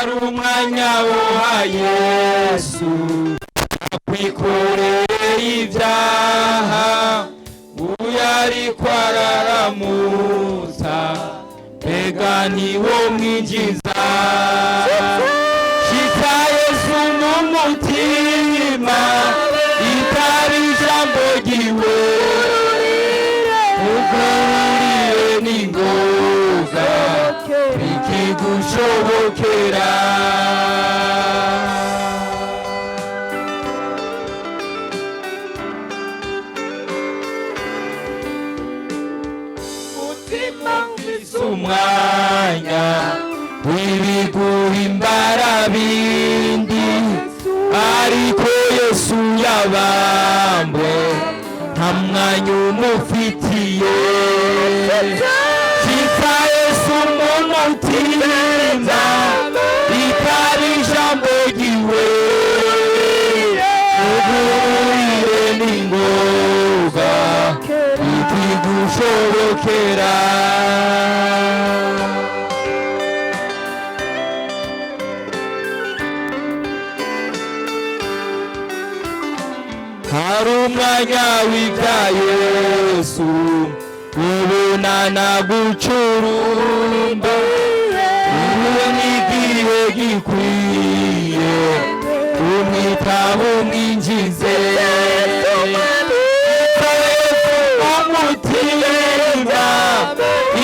hari umwanya woha Yesu akwikoreye ibyaha uyariko araramutsa mbega niwo mwinjiza shitsa Yesu mu mutima itari ijambo ryiwe ugurire n'ingoga bikigushobokera umwanya w'ibiguhimbara bindi ariko Yesu yabambwe nta mwanya umufitiye shitsa Yesu mu mutima itari ijambo ryiwe ugurire n'ingoga bikigushobokera hari umwanya w'ibya Yesu ubonana gucurumba ubu n'igihe gikwiye umwitaho umwinjize umutima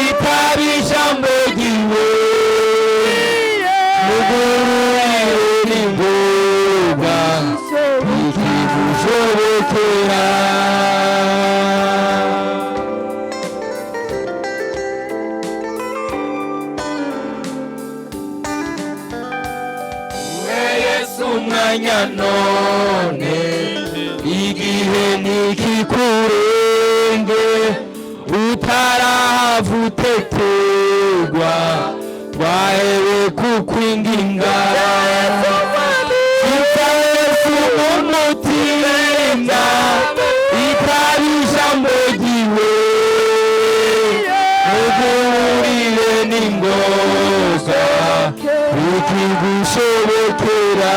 itaba ijambo ryiwe mugurire n'ingoga bikigushobokera Yesu umwanya none igihe nikikurenge utarahavuteterwa wahewe kukwinginga Yesu umutima itari ijambo ryiwe ugurire n'ingoga bikigushobokera